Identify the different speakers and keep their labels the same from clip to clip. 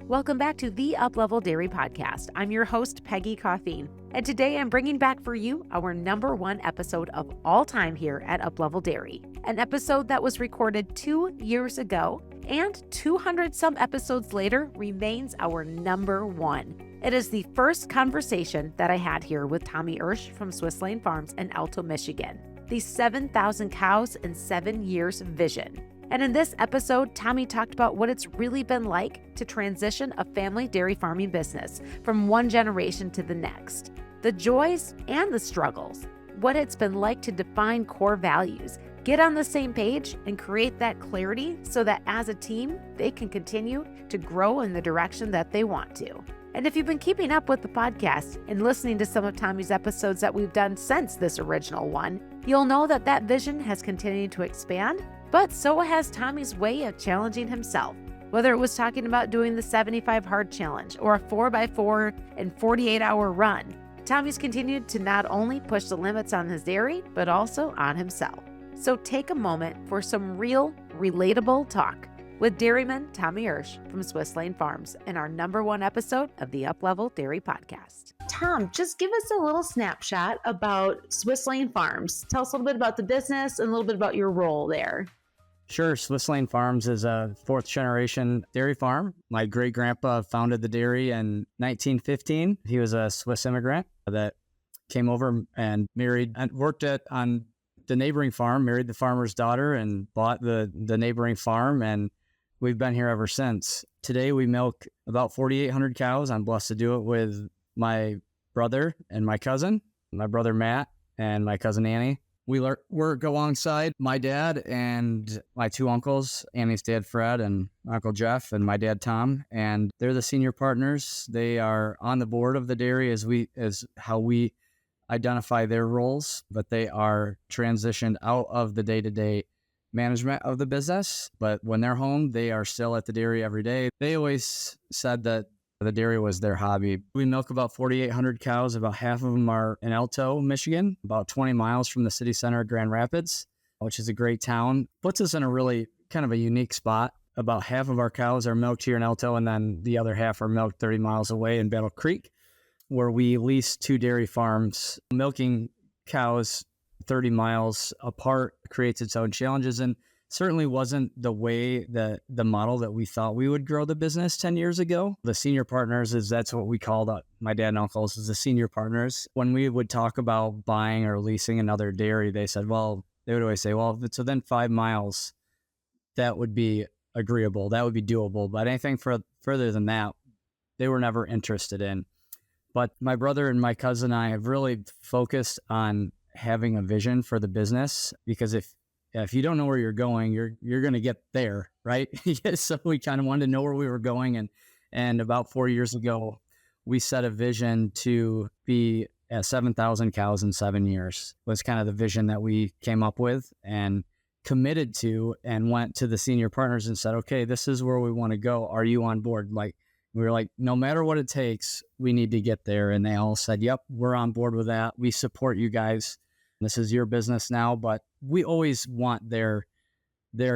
Speaker 1: Welcome back to the Uplevel Dairy Podcast. I'm your host, Peggy Coffeen, and today I'm bringing back for you our number one episode of all time here at Uplevel Dairy, an episode that was recorded 2 years ago and 200 some episodes later remains our number one. It is the first conversation that I had here with Tommy Oesch from Swiss Lane Farms in Alto, Michigan, the 7,000 cows in 7 years vision. And in this episode, Tommy talked about what it's really been like to transition a family dairy farming business from one generation to the next, the joys and the struggles, what it's been like to define core values, get on the same page, and create that clarity so that as a team, they can continue to grow in the direction that they want to. And if you've been keeping up with the podcast and listening to some of Tommy's episodes that we've done since this original one, you'll know that that vision has continued to expand, but so has Tommy's way of challenging himself. Whether it was talking about doing the 75 hard challenge or a 4x4 and 48-hour run, Tommy's continued to not only push the limits on his dairy, but also on himself. So take a moment for some real, relatable talk with dairyman Tommy Oesch from Swiss Lane Farms in our number one episode of the Uplevel Dairy Podcast. Tom, just give us a little snapshot about Swiss Lane Farms. Tell us a little bit about the business and a little bit about your role there.
Speaker 2: Sure. Swiss Lane Farms is a fourth generation dairy farm. My great grandpa founded the dairy in 1915. He was a Swiss immigrant that came over and married and worked on the neighboring farm, married the farmer's daughter and bought the neighboring farm. And we've been here ever since. Today we milk about 4,800 cows. I'm blessed to do it with my brother and my cousin, my brother Matt and my cousin Annie. We work alongside my dad and my two uncles, Annie's dad, Fred, and Uncle Jeff, and my dad, Tom. And they're the senior partners. They are on the board of the dairy as how we identify their roles, but they are transitioned out of the day-to-day management of the business. But when they're home, they are still at the dairy every day. They always said that the dairy was their hobby. We milk about 4,800 cows. About half of them are in Alto, Michigan, about 20 miles from the city center of Grand Rapids, which is a great town. Puts us in a really kind of a unique spot. About half of our cows are milked here in Alto, and then the other half are milked 30 miles away in Battle Creek, where we lease two dairy farms. Milking cows 30 miles apart creates its own challenges, and certainly wasn't the way that the model that we thought we would grow the business 10 years ago. The senior partners that's what we called my dad and uncles is the senior partners. When we would talk about buying or leasing another dairy, they would always say, well, if it's within 5 miles, that would be agreeable. That would be doable. But anything further than that, they were never interested in. But my brother and my cousin and I have really focused on having a vision for the business, because if you don't know where you're going, you're going to get there, right? So we kind of wanted to know where we were going. And about 4 years ago, we set a vision to be at 7,000 cows in 7 years was kind of the vision that we came up with and committed to, and went to the senior partners and said, okay, this is where we want to go. Are you on board? We were like, no matter what it takes, we need to get there. And they all said, yep, we're on board with that. We support you guys. This is your business now, but we always want their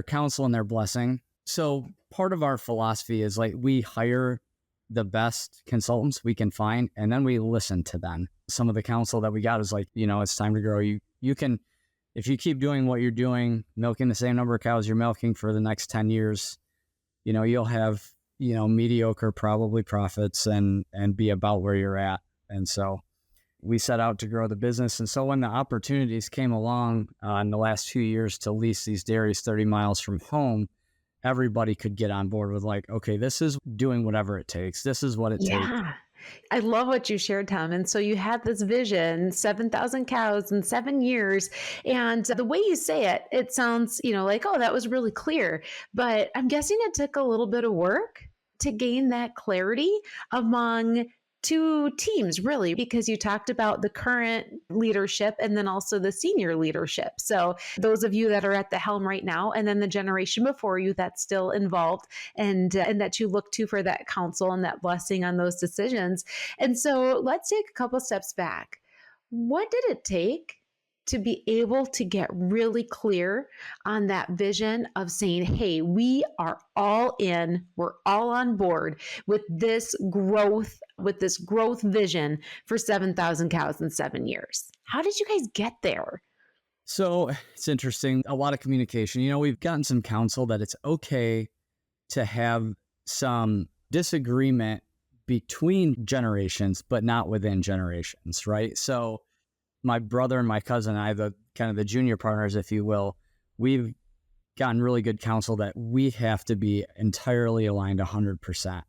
Speaker 2: counsel and their blessing. So part of our philosophy is we hire the best consultants we can find, and then we listen to them. Some of the counsel that we got is it's time to grow. You can, if you keep doing what you're doing, milking the same number of cows you're milking for the next 10 years, you'll have, mediocre probably profits and be about where you're at. And so we set out to grow the business. And so when the opportunities came along in the last 2 years to lease these dairies 30 miles from home, everybody could get on board with okay, this is doing whatever it takes. This is what it takes.
Speaker 1: Yeah. I love what you shared, Tom. And so you had this vision, 7,000 cows in 7 years. And the way you say it, it sounds, oh, that was really clear. But I'm guessing it took a little bit of work to gain that clarity among two teams, really, because you talked about the current leadership and then also the senior leadership. So those of you that are at the helm right now, and then the generation before you that's still involved and that you look to for that counsel and that blessing on those decisions. And so let's take a couple steps back. What did it take to be able to get really clear on that vision of saying, hey, we are all in, we're all on board with this growth vision for 7,000 cows in 7 years. How did you guys get there?
Speaker 2: So it's interesting. A lot of communication. We've gotten some counsel that it's okay to have some disagreement between generations, but not within generations, right? So my brother and my cousin and I, the kind of the junior partners, if you will, we've gotten really good counsel that we have to be entirely aligned 100%.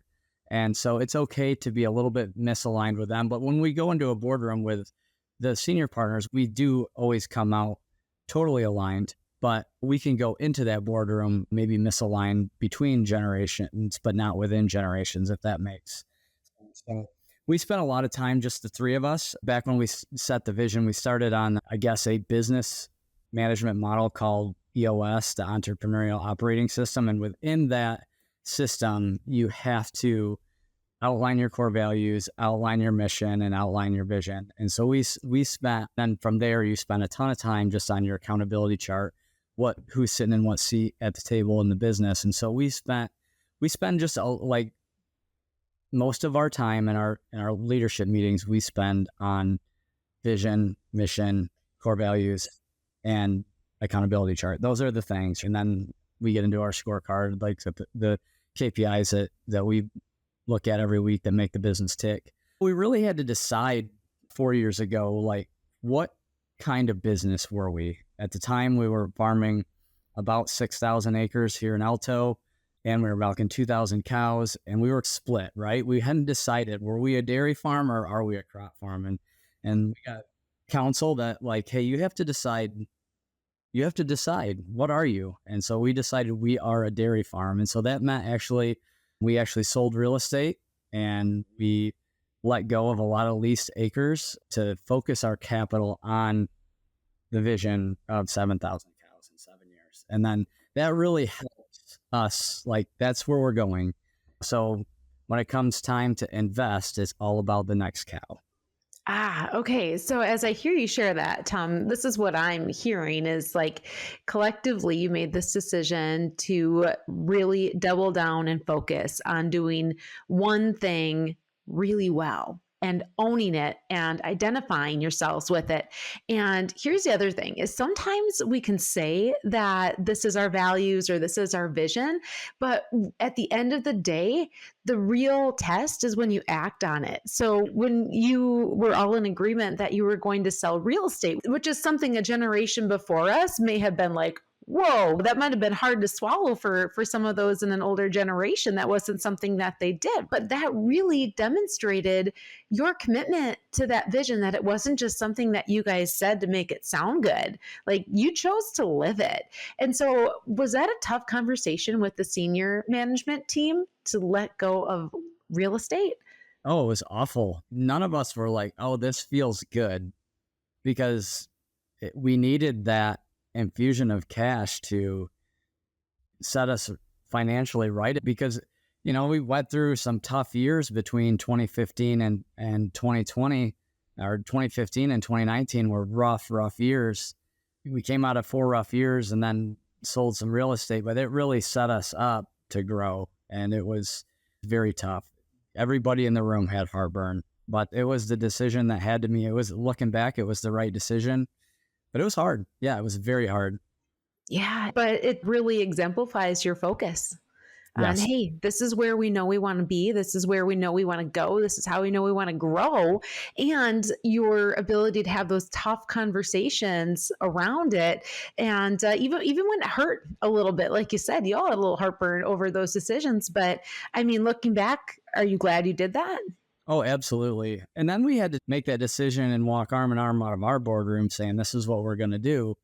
Speaker 2: And so it's okay to be a little bit misaligned with them. But when we go into a boardroom with the senior partners, we do always come out totally aligned, but we can go into that boardroom maybe misaligned between generations, but not within generations, if that makes sense. So we spent a lot of time, just the three of us. Back when we set the vision, we started on, I guess, a business management model called EOS, the Entrepreneurial Operating System. And within that system, you have to outline your core values, outline your mission, and outline your vision. And so we spent, then from there, you spend a ton of time just on your accountability chart, who's sitting in what seat at the table in the business. And so we spend just like most of our time in our leadership meetings, we spend on vision, mission, core values, and accountability chart. Those are the things. And then we get into our scorecard, like the KPIs that we look at every week that make the business tick. We really had to decide 4 years ago, like, what kind of business were we? At the time, we were farming about 6,000 acres here in Alto, and we were milking 2,000 cows, and we were split, right? We hadn't decided, were we a dairy farm or are we a crop farm? And we got counsel that, like, hey, you have to decide, what are you? And so we decided we are a dairy farm. And so that meant we actually sold real estate, and we let go of a lot of leased acres to focus our capital on the vision of 7,000 cows in 7 years. And then that really helps us. Like, that's where we're going. So when it comes time to invest, it's all about the next cow.
Speaker 1: Okay. So as I hear you share that, Tom, this is what I'm hearing is like collectively you made this decision to really double down and focus on doing one thing really well and owning it and identifying yourselves with it. And here's the other thing is sometimes we can say that this is our values or this is our vision, but at the end of the day, the real test is when you act on it. So when you were all in agreement that you were going to sell real estate, which is something a generation before us may have been like, whoa, that might have been hard to swallow for some of those in an older generation. That wasn't something that they did, but that really demonstrated your commitment to that vision, that it wasn't just something that you guys said to make it sound good. Like, you chose to live it. And so was that a tough conversation with the senior management team to let go of real estate?
Speaker 2: Oh, it was awful. None of us were like, oh, this feels good, because we needed that infusion of cash to set us financially right, because we went through some tough years between 2015 and 2020, or 2015 and 2019 were rough years. We came out of 4 rough years and then sold some real estate, but it really set us up to grow, and it was very tough. Everybody in the room had heartburn, but it was the decision that had to be. It was, looking back, it was the right decision. But it was hard. Yeah, it was very hard.
Speaker 1: Yeah, but it really exemplifies your focus on,
Speaker 2: Yes.
Speaker 1: hey, this is where we know we want to be. This is where we know we want to go. This is how we know we want to grow. And your ability to have those tough conversations around it. And even when it hurt a little bit, like you said, you all had a little heartburn over those decisions. But I mean, looking back, are you glad you did that?
Speaker 2: Oh, absolutely. And then we had to make that decision and walk arm in arm out of our boardroom saying, this is what we're going to do.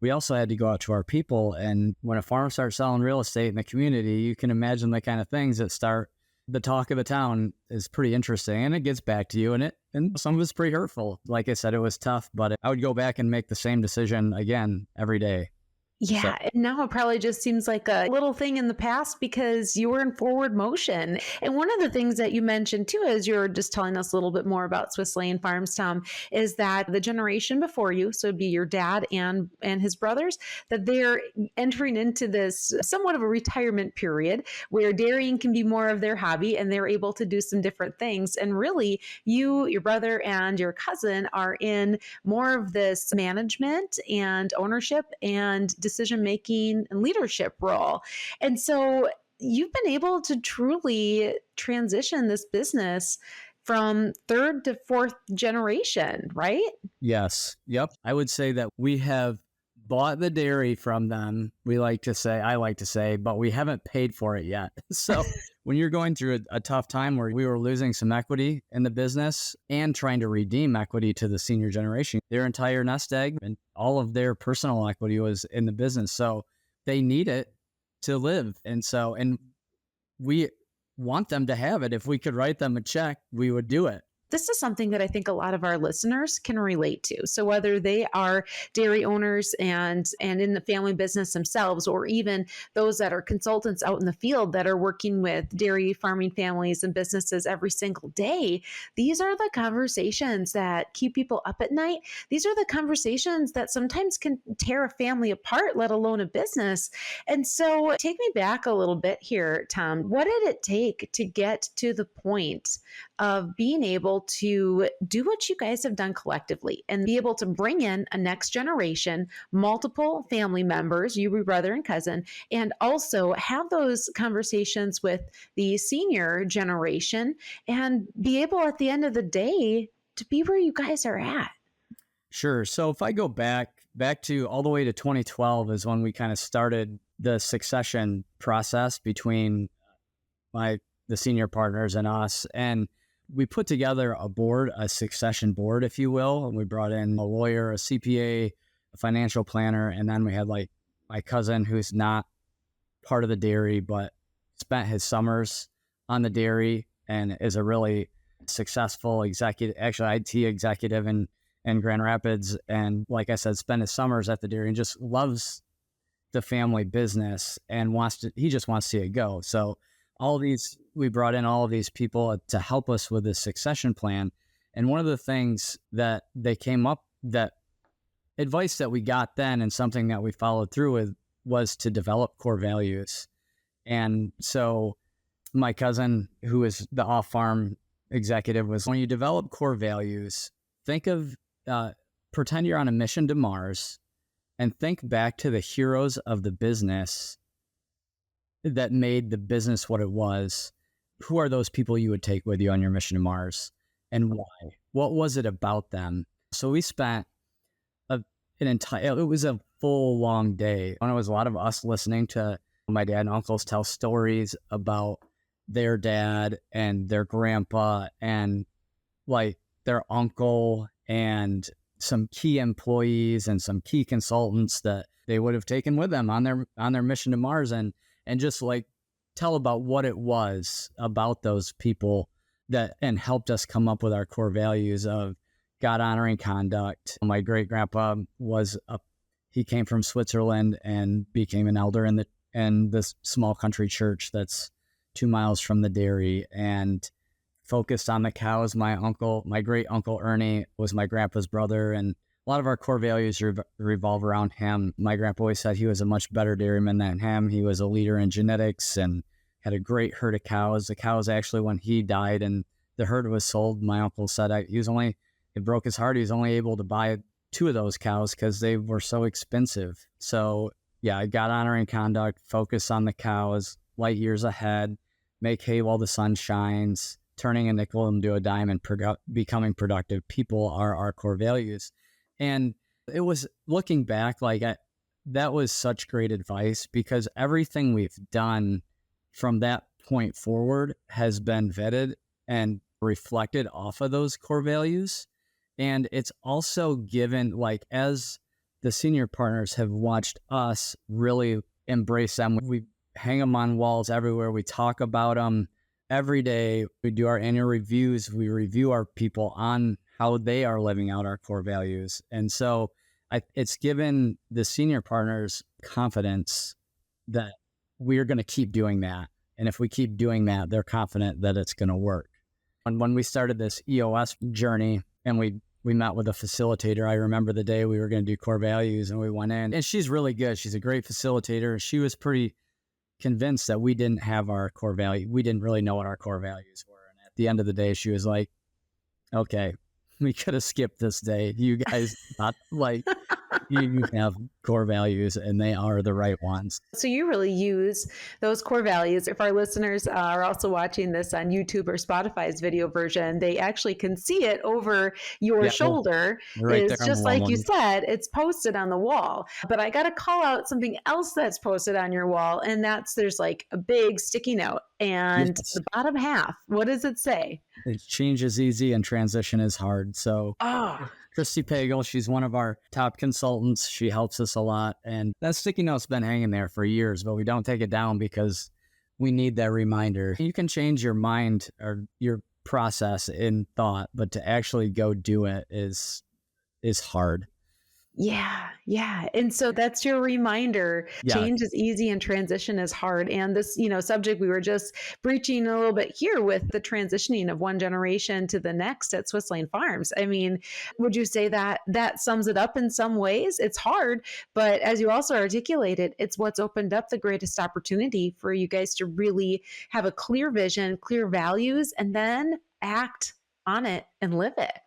Speaker 2: We also had to go out to our people. And when a farm starts selling real estate in the community, you can imagine the kind of things that start. The talk of the town is pretty interesting, and it gets back to you, and some of it's pretty hurtful. Like I said, it was tough, but I would go back and make the same decision again every day.
Speaker 1: Yeah, and now it probably just seems like a little thing in the past because you were in forward motion. And one of the things that you mentioned too, as you're just telling us a little bit more about Swiss Lane Farms, Tom, is that the generation before you, so it'd be your dad and his brothers, that they're entering into this somewhat of a retirement period where dairying can be more of their hobby and they're able to do some different things. And really, you, your brother, and your cousin are in more of this management and ownership and decision making and leadership role. And so you've been able to truly transition this business from third to fourth generation, right?
Speaker 2: Yes. Yep. I would say that we have bought the dairy from them. I like to say, but we haven't paid for it yet. So when you're going through a tough time where we were losing some equity in the business and trying to redeem equity to the senior generation, their entire nest egg and all of their personal equity was in the business. So they need it to live. And we want them to have it. If we could write them a check, we would do it.
Speaker 1: This is something that I think a lot of our listeners can relate to. So whether they are dairy owners and in the family business themselves, or even those that are consultants out in the field that are working with dairy farming families and businesses every single day, these are the conversations that keep people up at night. These are the conversations that sometimes can tear a family apart, let alone a business. And so take me back a little bit here, Tom. What did it take to get to the point of being able to do what you guys have done collectively and be able to bring in a next generation, multiple family members, you, your brother and cousin, and also have those conversations with the senior generation and be able at the end of the day to be where you guys are at?
Speaker 2: Sure. So if I go back to all the way to 2012 is when we kind of started the succession process between the senior partners and us. And we put together a succession board, if you will. And we brought in a lawyer, a CPA, a financial planner. And then we had like my cousin, who's not part of the dairy, but spent his summers on the dairy and is a really successful executive, actually IT executive in Grand Rapids. And like I said, spent his summers at the dairy and just loves the family business and he just wants to see it go. So we brought in all of these people to help us with this succession plan. And one of the things that they came up, that advice that we got then and something that we followed through with, was to develop core values. And so my cousin, who is the off-farm executive, was, when you develop core values, pretend you're on a mission to Mars and think back to the heroes of the business that made the business what it was. Who are those people you would take with you on your mission to Mars, and why? What was it about them? So we spent it was a full long day. And it was a lot of us listening to my dad and uncles tell stories about their dad and their grandpa and like their uncle and some key employees and some key consultants that they would have taken with them on their mission to Mars, and just like tell about what it was about those people and helped us come up with our core values of God honoring conduct. My great grandpa he came from Switzerland and became an elder in this small country church that's 2 miles from the dairy, and focused on the cows. My great uncle Ernie was my grandpa's brother, and a lot of our core values revolve around him. My grandpa always said he was a much better dairyman than him. He was a leader in genetics and had a great herd of cows. The cows, actually, when he died and the herd was sold, my uncle said it broke his heart. He was only able to buy 2 of those cows because they were so expensive. So yeah, God honoring conduct, focus on the cows, light years ahead, make hay while the sun shines, turning a nickel into a dime, and becoming productive people are our core values. And it was, looking back, that was such great advice, because everything we've done from that point forward has been vetted and reflected off of those core values. And it's also given, as the senior partners have watched us really embrace them. We hang them on walls everywhere. We talk about them every day. We do our annual reviews. We review our people on how they are living out our core values. And so it's given the senior partners confidence that we're going to keep doing that. And if we keep doing that, they're confident that it's going to work. And when we started this EOS journey and we met with a facilitator, I remember the day we were going to do core values and we went in, and she's really good. She's a great facilitator. She was pretty convinced that we didn't have our core value. We didn't really know what our core values were. And at the end of the day, she was like, okay, we could have skipped this day. You guys not like you have core values and they are the right ones.
Speaker 1: So you really use those core values. If our listeners are also watching this on YouTube or Spotify's video version, they actually can see it over your shoulder.
Speaker 2: Right
Speaker 1: is
Speaker 2: there
Speaker 1: just like you said, it's posted on the wall. But I got to call out something else that's posted on your wall. And there's like a big sticky note and the bottom half. What does it say?
Speaker 2: Change is easy and transition is hard. So Christy Pagel, she's one of our top consultants. She helps us a lot. And that sticky note's been hanging there for years, but we don't take it down because we need that reminder. You can change your mind or your process in thought, but to actually go do it is hard.
Speaker 1: Yeah. And so that's your reminder.
Speaker 2: Yeah.
Speaker 1: Change is easy and transition is hard. And this, subject we were just breaching a little bit here with the transitioning of one generation to the next at Swiss Lane Farms. I mean, would you say that sums it up in some ways? It's hard, but as you also articulated, it's what's opened up the greatest opportunity for you guys to really have a clear vision, clear values, and then act on it and live it.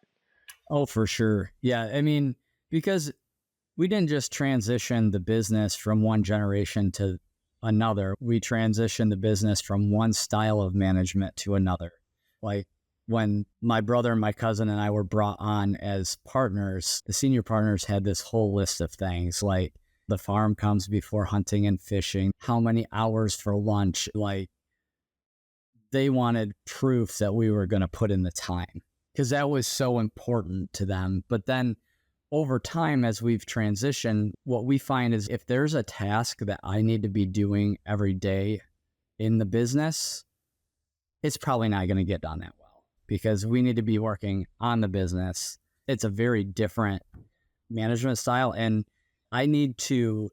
Speaker 2: Oh, for sure. Yeah. I mean, because we didn't just transition the business from one generation to another. We transitioned the business from one style of management to another. Like when my brother and my cousin and I were brought on as partners, the senior partners had this whole list of things like the farm comes before hunting and fishing, how many hours for lunch. Like they wanted proof that we were going to put in the time because that was so important to them. But then over time, as we've transitioned, what we find is if there's a task that I need to be doing every day in the business, it's probably not going to get done that well because we need to be working on the business. It's a very different management style, and I need to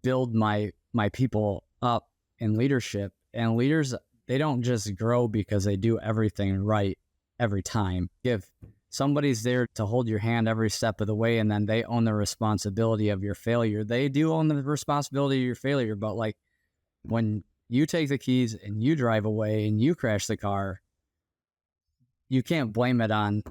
Speaker 2: build my people up in leadership. And leaders, they don't just grow because they do everything right every time. If somebody's there to hold your hand every step of the way, and then they own the responsibility of your failure. They do own the responsibility of your failure, but like when you take the keys and you drive away and you crash the car, you can't blame it on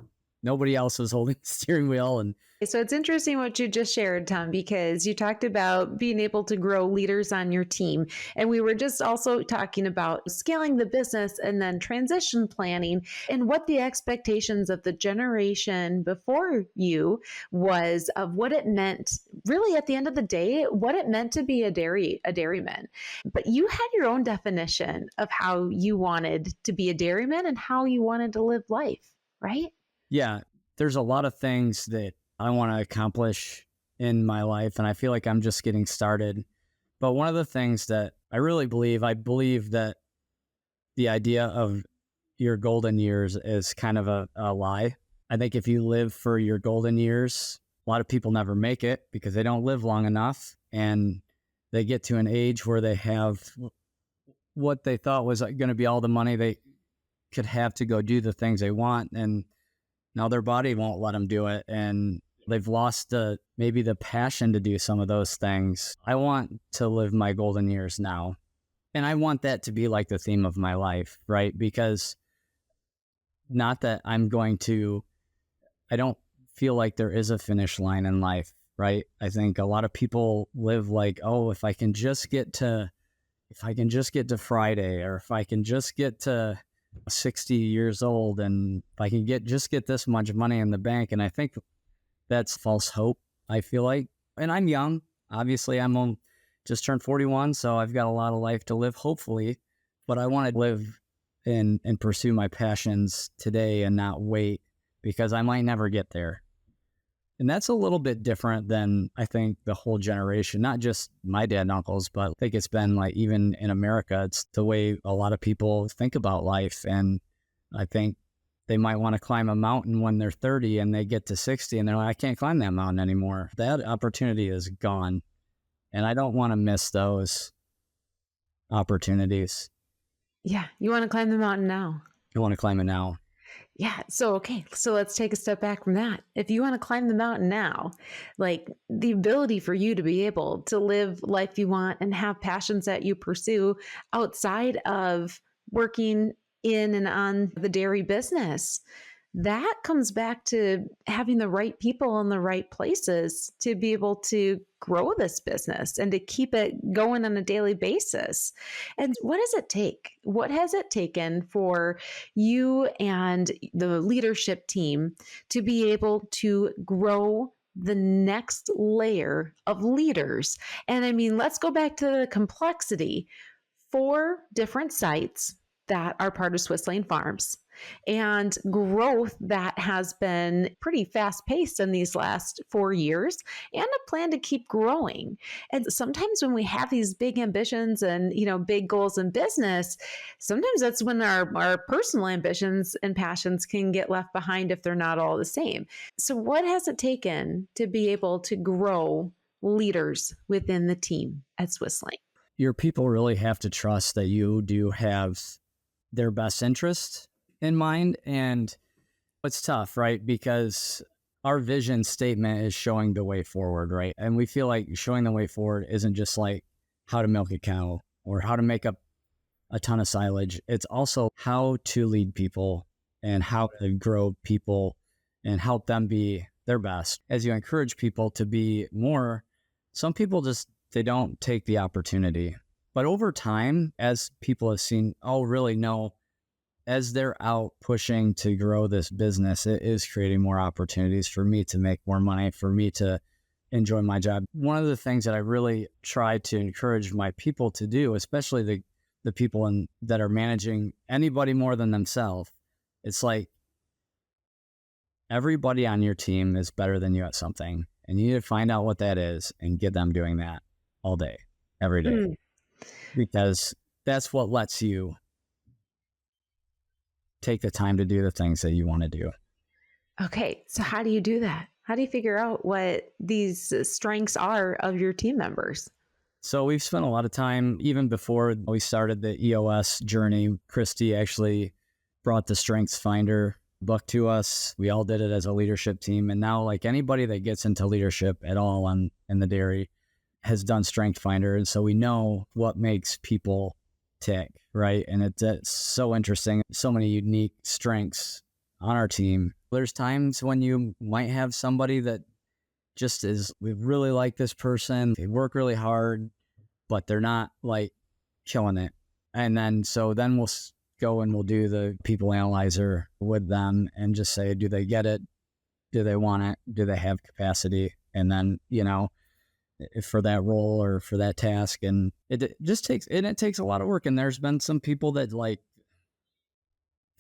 Speaker 2: nobody else was holding the steering wheel. And
Speaker 1: so it's interesting what you just shared, Tom, because you talked about being able to grow leaders on your team. And we were just also talking about scaling the business and then transition planning and what the expectations of the generation before you was of what it meant, really at the end of the day, what it meant to be a dairyman. But you had your own definition of how you wanted to be a dairyman and how you wanted to live life, right?
Speaker 2: Yeah, there's a lot of things that I want to accomplish in my life, and I feel like I'm just getting started. But one of the things that I really believe that the idea of your golden years is kind of a lie. I think if you live for your golden years, a lot of people never make it because they don't live long enough, and they get to an age where they have what they thought was going to be all the money they could have to go do the things they want, and now their body won't let them do it, and they've lost maybe the passion to do some of those things. I want to live my golden years now, and I want that to be like the theme of my life, right? Because not that I don't feel like there is a finish line in life, right? I think a lot of people live like, oh, if I can just get to Friday, or if I can just get to 60 years old, and if I can get this much money in the bank. And I think that's false hope, I feel like. And I'm young. Obviously, I'm just turned 41, so I've got a lot of life to live, hopefully. But I want to live and pursue my passions today and not wait, because I might never get there. And that's a little bit different than I think the whole generation, not just my dad and uncles, but I think it's been like even in America, it's the way a lot of people think about life. And I think they might want to climb a mountain when they're 30 and they get to 60 and they're like, I can't climb that mountain anymore. That opportunity is gone. And I don't want to miss those opportunities.
Speaker 1: Yeah. You want to climb the mountain now.
Speaker 2: I want to climb it now.
Speaker 1: Yeah. So, okay. So let's take a step back from that. If you want to climb the mountain now, like the ability for you to be able to live life you want and have passions that you pursue outside of working in and on the dairy business, that comes back to having the right people in the right places to be able to grow this business and to keep it going on a daily basis. And what does it take? What has it taken for you and the leadership team to be able to grow the next layer of leaders? And I mean, let's go back to the complexity. 4 different sites that are part of Swiss Lane Farms and growth that has been pretty fast paced in these last 4 years, and a plan to keep growing. And sometimes when we have these big ambitions and, big goals in business, sometimes that's when our personal ambitions and passions can get left behind if they're not all the same. So what has it taken to be able to grow leaders within the team at Swiss Lane?
Speaker 2: Your people really have to trust that you do have their best interest in mind. And it's tough, right? Because our vision statement is showing the way forward, right? And we feel like showing the way forward isn't just like how to milk a cow or how to make up a ton of silage. It's also how to lead people and how to grow people and help them be their best. As you encourage people to be more, some people just, they don't take the opportunity. But over time, as people have seen, oh, really? No, as they're out pushing to grow this business, it is creating more opportunities for me to make more money, for me to enjoy my job. One of the things that I really try to encourage my people to do, especially the people that are managing anybody more than themselves, it's like everybody on your team is better than you at something. And you need to find out what that is and get them doing that all day, every day. Because that's what lets you take the time to do the things that you want to do.
Speaker 1: Okay, so how do you do that? How do you figure out what these strengths are of your team members?
Speaker 2: So we've spent a lot of time, even before we started the EOS journey. Christy actually brought the Strengths Finder book to us. We all did it as a leadership team. And now, like, anybody that gets into leadership at all in the dairy has done Strength Finder. And so we know what makes people tick, right? And it's so interesting. So many unique strengths on our team. There's times when you might have somebody that just is, we really like this person. They work really hard, but they're not like killing it. And then we'll go and we'll do the people analyzer with them and just say, do they get it? Do they want it? Do they have capacity? And then, for that role or for that task. And it takes a lot of work. And there's been some people that like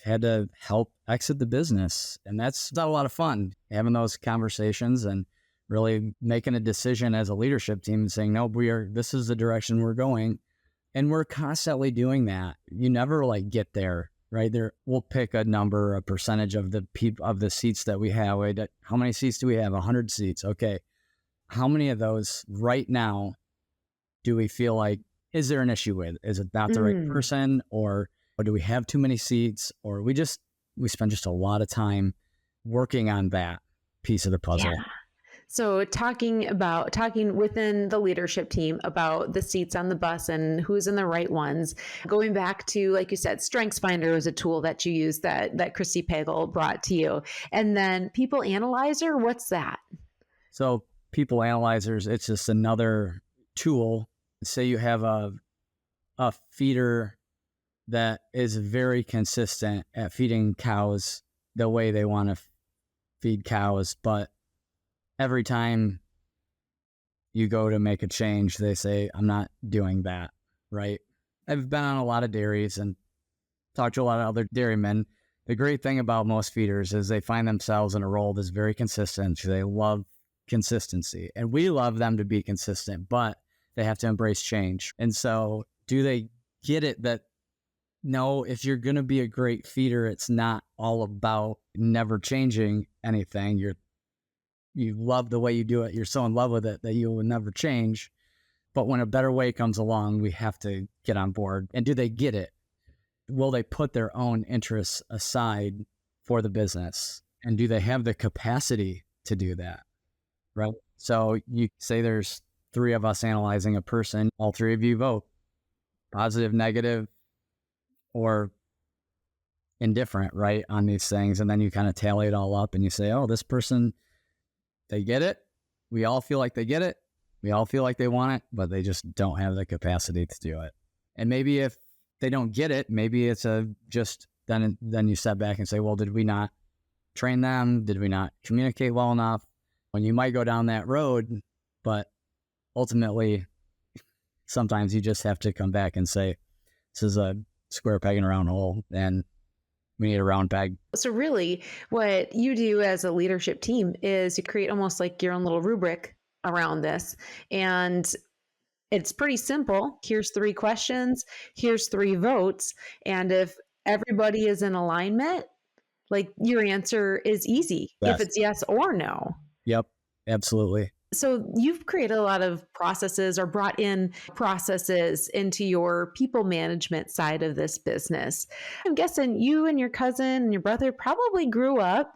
Speaker 2: had to help exit the business. And that's not a lot of fun, having those conversations and really making a decision as a leadership team and saying, no, this is the direction we're going. And we're constantly doing that. You never like get there, right? We'll pick a number, a percentage of the seats that we have. How many seats do we have? 100 seats. Okay. How many of those right now do we feel like, is there an issue with? Is it not the right person, or do we have too many seats, or we spend just a lot of time working on that piece of the puzzle.
Speaker 1: Yeah. So talking within the leadership team about the seats on the bus and who's in the right ones, going back to, like you said, Strengths Finder is a tool that you use that Christy Pagel brought to you. And then People Analyzer, what's that?
Speaker 2: So People Analyzers, it's just another tool. Say you have a feeder that is very consistent at feeding cows the way they want to feed cows, but every time you go to make a change, they say, I'm not doing that, right? I've been on a lot of dairies and talked to a lot of other dairymen. The great thing about most feeders is they find themselves in a role that's very consistent. They love consistency, and we love them to be consistent, but they have to embrace change. And so do they get it that, no, if you're going to be a great feeder, it's not all about never changing anything. You love the way you do it. You're so in love with it that you will never change. But when a better way comes along, we have to get on board. And do they get it? Will they put their own interests aside for the business? And do they have the capacity to do that? Right. So you say there's 3 of us analyzing a person, all 3 of you vote positive, negative, or indifferent, right, on these things. And then you kind of tally it all up and you say, oh, this person, they get it. We all feel like they get it. We all feel like they want it, but they just don't have the capacity to do it. And maybe if they don't get it, maybe it's then you step back and say, well, did we not train them? Did we not communicate well enough? When you might go down that road, but ultimately, sometimes you just have to come back and say, this is a square peg in a round hole, and we need a round peg.
Speaker 1: So really, what you do as a leadership team is you create almost like your own little rubric around this. And it's pretty simple. Here's 3 questions. Here's 3 votes. And if everybody is in alignment, like your answer is easy.
Speaker 2: Yes.
Speaker 1: If it's yes or no.
Speaker 2: Yep, absolutely.
Speaker 1: So you've created a lot of processes or brought in processes into your people management side of this business. I'm guessing you and your cousin and your brother probably grew up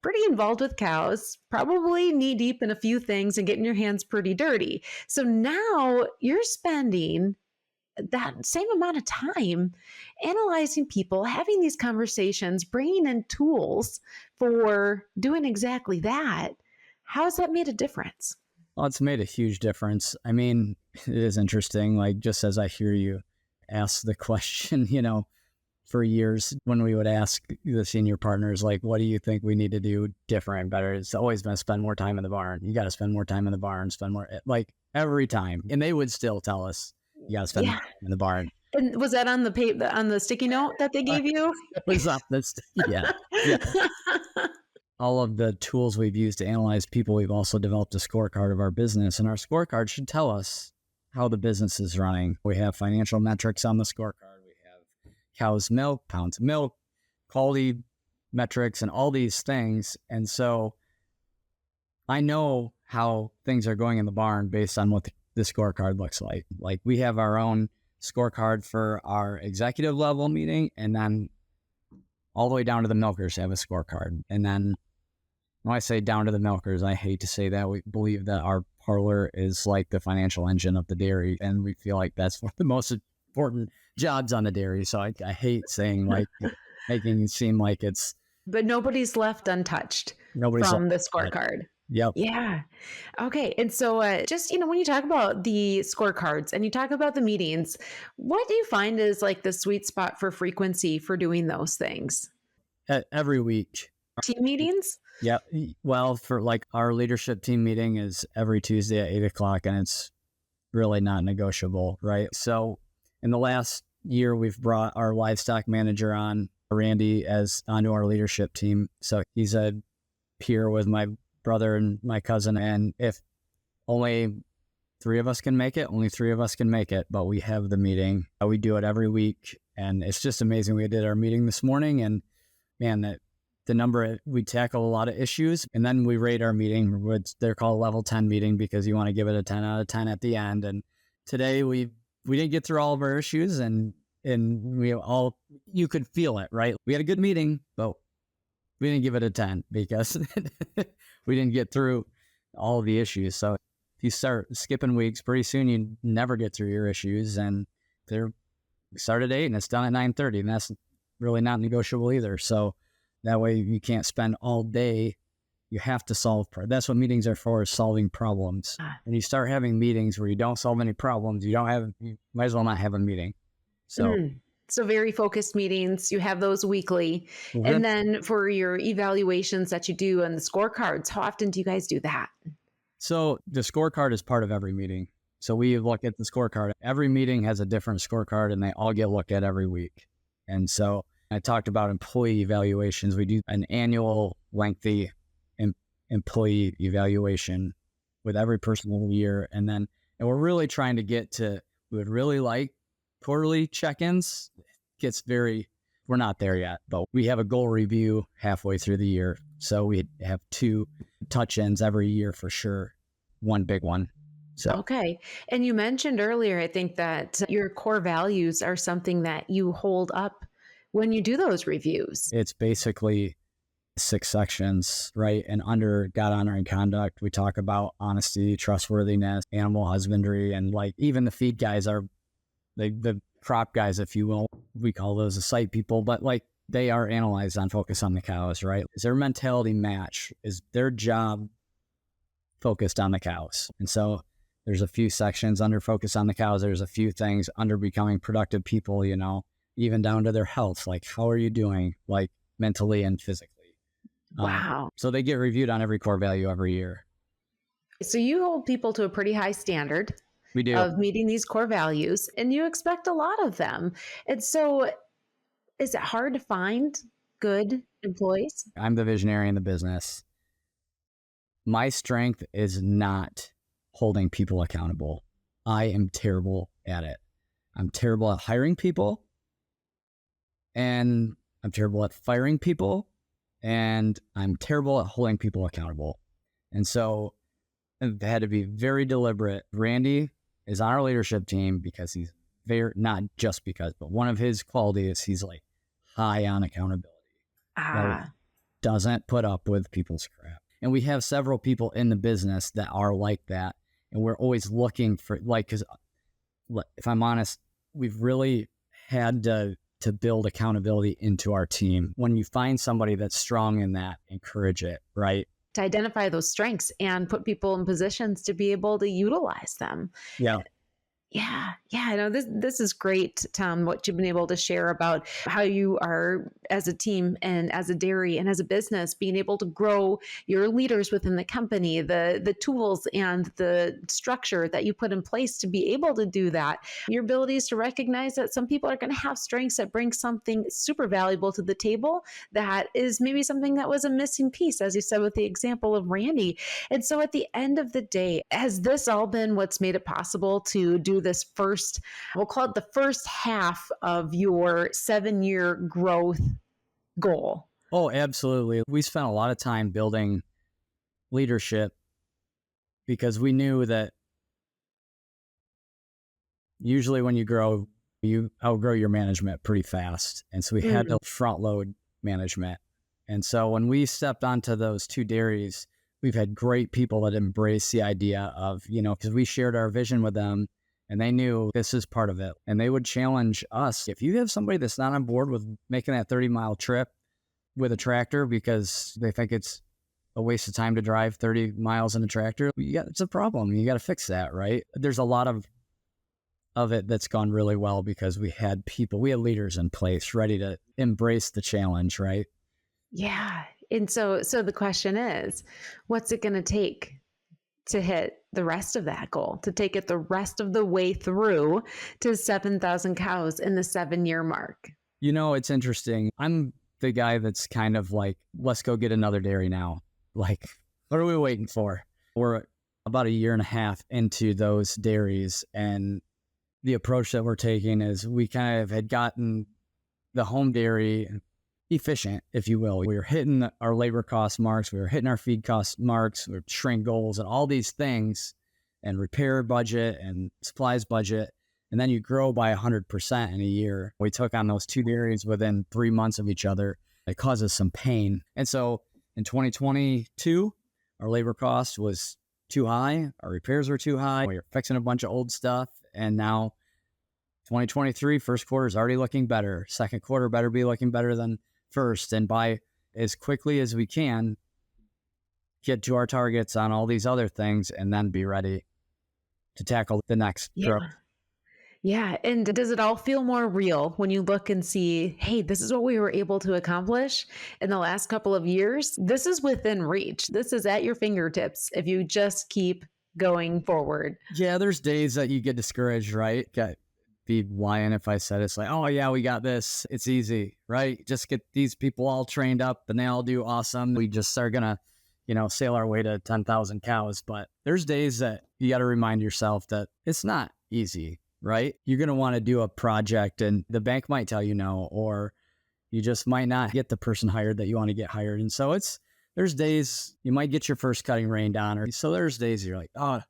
Speaker 1: pretty involved with cows, probably knee deep in a few things and getting your hands pretty dirty. So now you're spending that same amount of time analyzing people, having these conversations, bringing in tools for doing exactly that. How has that made a difference?
Speaker 2: Well, it's made a huge difference. I mean, it is interesting. Like, just as I hear you ask the question, for years when we would ask the senior partners, like, what do you think we need to do different and better? It's always been spend more time in the barn. You got to spend more time in the barn, spend more, like every time. And they would still tell us, you got to spend more time in the barn.
Speaker 1: And was that on the sticky note that they gave you?
Speaker 2: It was up. Yeah. All of the tools we've used to analyze people, we've also developed a scorecard of our business. And our scorecard should tell us how the business is running. We have financial metrics on the scorecard. We have cow's milk, pounds of milk, quality metrics, and all these things. And so I know how things are going in the barn based on what the scorecard looks like. Like, we have our own scorecard for our executive level meeting, and then all the way down to the milkers have a scorecard. And then when I say down to the milkers, I hate to say that. We believe that our parlor is like the financial engine of the dairy, and we feel like that's one of the most important jobs on the dairy. So I hate saying, like, making it seem like it's...
Speaker 1: But nobody's left untouched from the scorecard.
Speaker 2: Yep.
Speaker 1: Yeah. Okay. And so just, when you talk about the scorecards and you talk about the meetings, what do you find is like the sweet spot for frequency for doing those things?
Speaker 2: Every week.
Speaker 1: Team meetings?
Speaker 2: Yeah. Well, for like our leadership team meeting is every Tuesday at 8:00, and it's really not negotiable, right? So in the last year, we've brought our livestock manager on, Randy, onto our leadership team. So he's a peer with my brother and my cousin, and if only 3 of us can make it, only 3 of us can make it, but we have the meeting. We do it every week, and it's just amazing. We did our meeting this morning, and man, we tackle a lot of issues, and then we rate our meeting. They're called level 10 meeting because you want to give it a 10 out of 10 at the end. And today we didn't get through all of our issues, and you could feel it, right? We had a good meeting, but we didn't give it a 10 because we didn't get through all of the issues. So if you start skipping weeks, pretty soon you never get through your issues. And we start at 8 and it's done at 9:30, and that's really not negotiable either. So that way you can't spend all day. You have to solve. That's what meetings are for, is solving problems. And you start having meetings where you don't solve any problems, you might as well not have a meeting.
Speaker 1: So very focused meetings, you have those weekly. Mm-hmm. And then for your evaluations that you do and the scorecards, how often do you guys do that?
Speaker 2: So the scorecard is part of every meeting. So we look at the scorecard. Every meeting has a different scorecard, and they all get looked at every week. And so I talked about employee evaluations. We do an annual lengthy employee evaluation with every person every year. And we're really trying to we would really like quarterly check-ins. We're not there yet, but we have a goal review halfway through the year. So we have 2 touch-ins every year for sure. One big one. So
Speaker 1: Okay. And you mentioned earlier, I think that your core values are something that you hold up when you do those reviews.
Speaker 2: it's basically 6 sections, right? And under God, honor, and conduct, we talk about honesty, trustworthiness, animal husbandry, and like even the feed guys are the crop guys, if you will. We call those the site people, but like they are analyzed on focus on the cows, right? Is their mentality match? Is their job focused on the cows? And so there's a few sections under focus on the cows. There's a few things under becoming productive people, even down to their health. Like, how are you doing, like mentally and physically?
Speaker 1: Wow.
Speaker 2: So they get reviewed on every core value every year.
Speaker 1: So you hold people to a pretty high standard
Speaker 2: We do.
Speaker 1: of meeting these core values, and you expect a lot of them. And so, is it hard to find good employees?
Speaker 2: I'm the visionary in the business. My strength is not holding people accountable. I am terrible at it. I'm terrible at hiring people, and I'm terrible at firing people, and I'm terrible at holding people accountable. And so I've had to be very deliberate. Randy is on our leadership team because he's not just because, but one of his qualities, he's like high on accountability.
Speaker 1: Ah,
Speaker 2: Doesn't put up with people's crap. And we have several people in the business that are like that. And we're always looking for, because if I'm honest, we've really had to build accountability into our team. When you find somebody that's strong in that, encourage it, right?
Speaker 1: to identify those strengths and put people in positions to be able to utilize them.
Speaker 2: Yeah.
Speaker 1: Yeah, I know this is great, Tom, what you've been able to share about how you are as a team and as a dairy and as a business being able to grow your leaders within the company, the tools and the structure that you put in place to be able to do that. Your abilities to recognize that some people are going to have strengths that bring something super valuable to the table that is maybe something that was a missing piece, as you said with the example of Randy. And so at the end of the day, has this all been what's made it possible to do this first, we'll call it the first half of your 7-year growth goal?
Speaker 2: Oh, absolutely. We spent a lot of time building leadership because we knew that usually when you grow, you outgrow your management pretty fast. And so we had to front load management. And so when we stepped onto those 2 dairies, we've had great people that embrace the idea of, because we shared our vision with them and they knew this is part of it. And they would challenge us. If you have somebody that's not on board with making that 30-mile trip with a tractor because they think it's a waste of time to drive 30 miles in a tractor, it's a problem. You got to fix that, right? There's a lot of it that's gone really well because we had leaders in place ready to embrace the challenge, right?
Speaker 1: Yeah. And so the question is, what's it going to take to hit the rest of that goal, to take it the rest of the way through to 7,000 cows in the 7-year mark?
Speaker 2: It's interesting. I'm the guy that's kind of like, let's go get another dairy now. Like, what are we waiting for? We're about a year and a half into those dairies, and the approach that we're taking is we kind of had gotten the home dairy efficient, if you will. We were hitting our labor cost marks. We were hitting our feed cost marks. We were shrink goals and all these things, and repair budget and supplies budget. And then you grow by 100% in a year. We took on those 2 dairies within 3 months of each other. It causes some pain. And so in 2022, our labor cost was too high. Our repairs were too high. We were fixing a bunch of old stuff. And now 2023, first quarter is already looking better. Second quarter better be looking better than first. And by as quickly as we can, get to our targets on all these other things and then be ready to tackle the next growth.
Speaker 1: Yeah. And does it all feel more real when you look and see, hey, this is what we were able to accomplish in the last couple of years? This is within reach. This is at your fingertips if you just keep going forward.
Speaker 2: Yeah, there's days that you get discouraged, right? Be lying if I said it's like, oh yeah, we got this. It's easy, right? Just get these people all trained up and they all do awesome. We just are going to, sail our way to 10,000 cows. But there's days that you got to remind yourself that it's not easy, right? You're going to want to do a project and the bank might tell you no, or you just might not get the person hired that you want to get hired. And so there's days you might get your first cutting rained on, so there's days you're like, oh,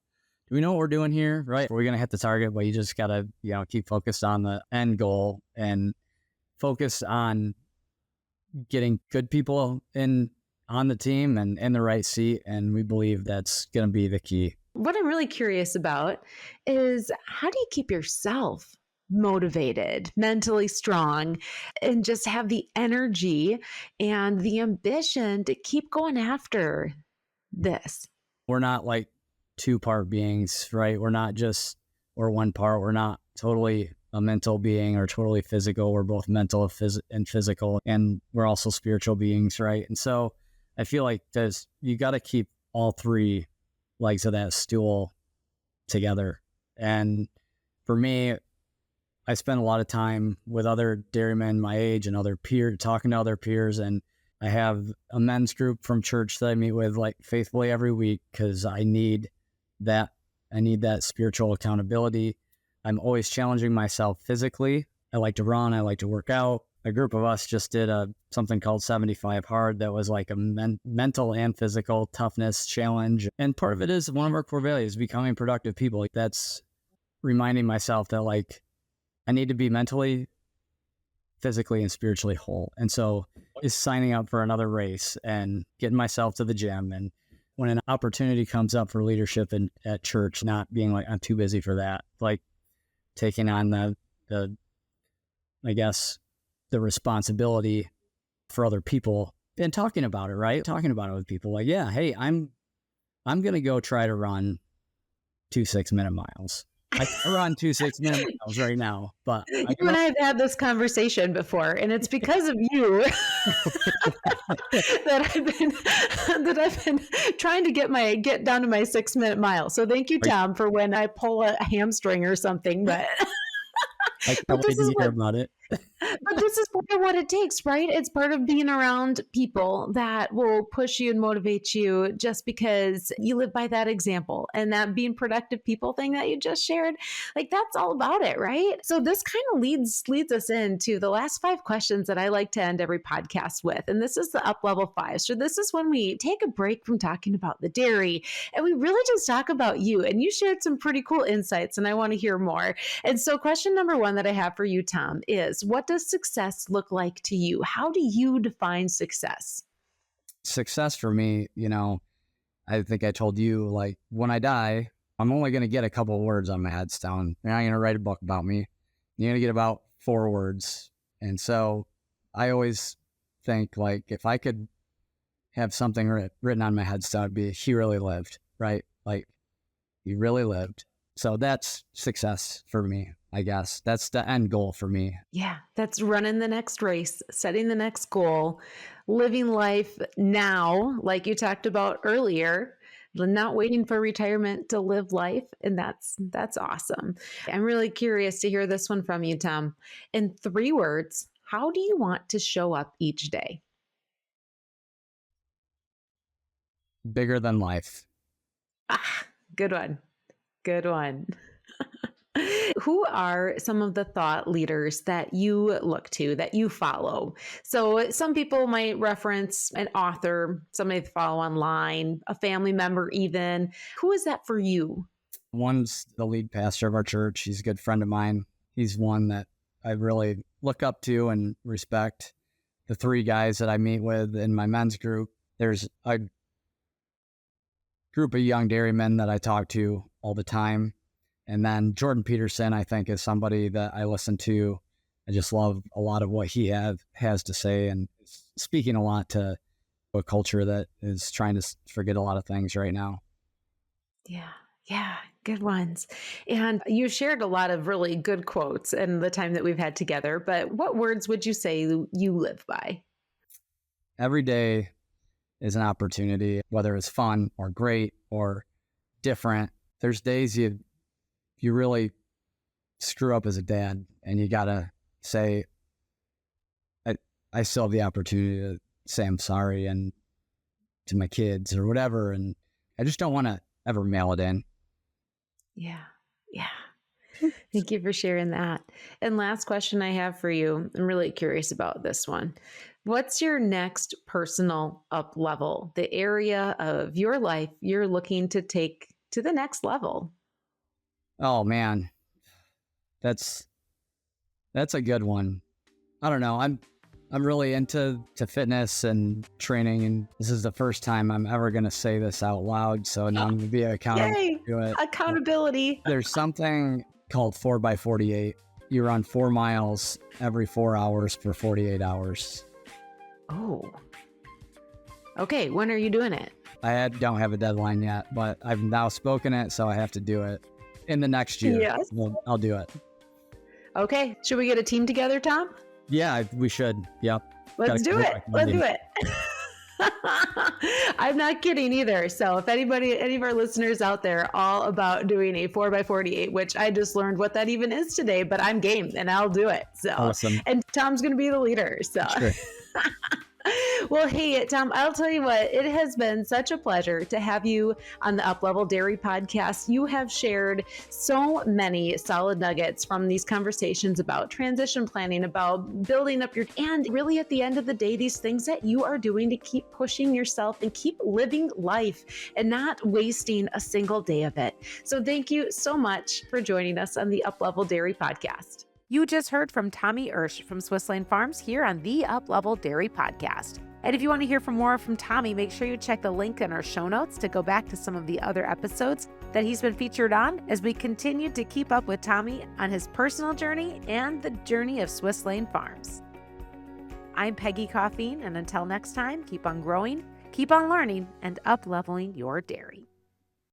Speaker 2: do we know what we're doing here? Right. We're going to hit the target, but you just got to, keep focused on the end goal and focus on getting good people on the team and in the right seat. And we believe that's going to be the key.
Speaker 1: What I'm really curious about is, how do you keep yourself motivated, mentally strong, and just have the energy and the ambition to keep going after this?
Speaker 2: We're not like two-part beings, right? We're one part. We're not totally a mental being or totally physical. We're both mental and physical, and we're also spiritual beings, right? And so I feel like you got to keep all three legs of that stool together. And for me, I spend a lot of time with other dairymen my age and talking to other peers. And I have a men's group from church that I meet with like faithfully every week because I need that spiritual accountability. I'm always challenging myself physically. I like to run. I like to work out. A group of us just did something called 75 Hard that was like a mental and physical toughness challenge. And part of it is one of our core values, becoming productive people. That's reminding myself that like I need to be mentally, physically, and spiritually whole. And so is signing up for another race and getting myself to the gym. And when an opportunity comes up for leadership at church, not being like, I'm too busy for that, like taking on the responsibility for other people and talking about it, right? Talking about it with people like, yeah, hey, I'm going to go try to run 2 6-minute miles. I can run 2 6-minute miles right now, but
Speaker 1: you and I have had this conversation before, and it's because of you that I've been trying to get down to my 6-minute mile. So thank you, Tom, for when I pull a hamstring or something. But
Speaker 2: I can't wait to hear about it.
Speaker 1: But this is part of what it takes, right? It's part of being around people that will push you and motivate you just because you live by that example. And that being productive people thing that you just shared, like that's all about it, right? So this kind of leads us into the last 5 questions that I like to end every podcast with. And this is the Uplevel 5. So this is when we take a break from talking about the dairy and we really just talk about you. And you shared some pretty cool insights and I want to hear more. And so question number 1 that I have for you, Tom, is what does success look like to you? How do you define success?
Speaker 2: Success for me, I think I told you, like, when I die, I'm only going to get a couple of words on my headstone. You're not going to write a book about me. You're going to get about 4 words. And so I always think, like, if I could have something written on my headstone, it'd be, he really lived, right? Like, he really lived. So that's success for me, I guess. That's the end goal for me.
Speaker 1: Yeah, that's running the next race, setting the next goal, living life now, like you talked about earlier, not waiting for retirement to live life. And that's awesome. I'm really curious to hear this one from you, Tom. In 3 words, how do you want to show up each day?
Speaker 2: Bigger than life.
Speaker 1: Ah, good one. Good one. Who are some of the thought leaders that you look to, that you follow? So some people might reference an author, somebody they follow online, a family member even. Who is that for you?
Speaker 2: One's the lead pastor of our church. He's a good friend of mine. He's one that I really look up to and respect. The 3 guys that I meet with in my men's group, there's a group of young dairymen that I talk to all the time. And then Jordan Peterson, I think, is somebody that I listen to. I just love a lot of what he has to say, and speaking a lot to a culture that is trying to forget a lot of things right now.
Speaker 1: Yeah, good ones. And you shared a lot of really good quotes in the time that we've had together, but what words would you say you live by?
Speaker 2: Every day is an opportunity, whether it's fun or great or different. There's days you really screw up as a dad and you got to say, I still have the opportunity to say I'm sorry and to my kids or whatever. And I just don't want to ever mail it in.
Speaker 1: Yeah. Thank you for sharing that. And last question I have for you, I'm really curious about this one. What's your next personal up level, the area of your life you're looking to take to the next level?
Speaker 2: Oh man, that's a good one. I don't know. I'm really into fitness and training, and this is the first time I'm ever gonna say this out loud. So now I'm gonna be accountable
Speaker 1: Yay!
Speaker 2: to it.
Speaker 1: Accountability.
Speaker 2: There's something called 4x48. You run 4 miles every 4 hours for 48 hours.
Speaker 1: Oh. Okay, when are you doing it?
Speaker 2: Don't have a deadline yet, but I've now spoken it, so I have to do it in the next year.
Speaker 1: Yes.
Speaker 2: I'll do it.
Speaker 1: Okay, should we get a team together, Tom?
Speaker 2: Yeah, we should. Yep.
Speaker 1: Let's do it. Let's do it. I'm not kidding either. So if any of our listeners out there are all about doing a 4x48, which I just learned what that even is today, but I'm game and I'll do it. So
Speaker 2: Awesome.
Speaker 1: And Tom's going to be the leader. So
Speaker 2: Sure.
Speaker 1: Well, hey, Tom, I'll tell you what, it has been such a pleasure to have you on the Uplevel Dairy podcast. You have shared so many solid nuggets from these conversations about transition planning, about building up and really at the end of the day, these things that you are doing to keep pushing yourself and keep living life and not wasting a single day of it. So thank you so much for joining us on the Uplevel Dairy podcast. You just heard from Tommy Oesch from Swiss Lane Farms here on the Uplevel Dairy Podcast. And if you want to hear more from Tommy, make sure you check the link in our show notes to go back to some of the other episodes that he's been featured on as we continue to keep up with Tommy on his personal journey and the journey of Swiss Lane Farms. I'm Peggy Coffeen, and until next time, keep on growing, keep on learning, and up-leveling your dairy.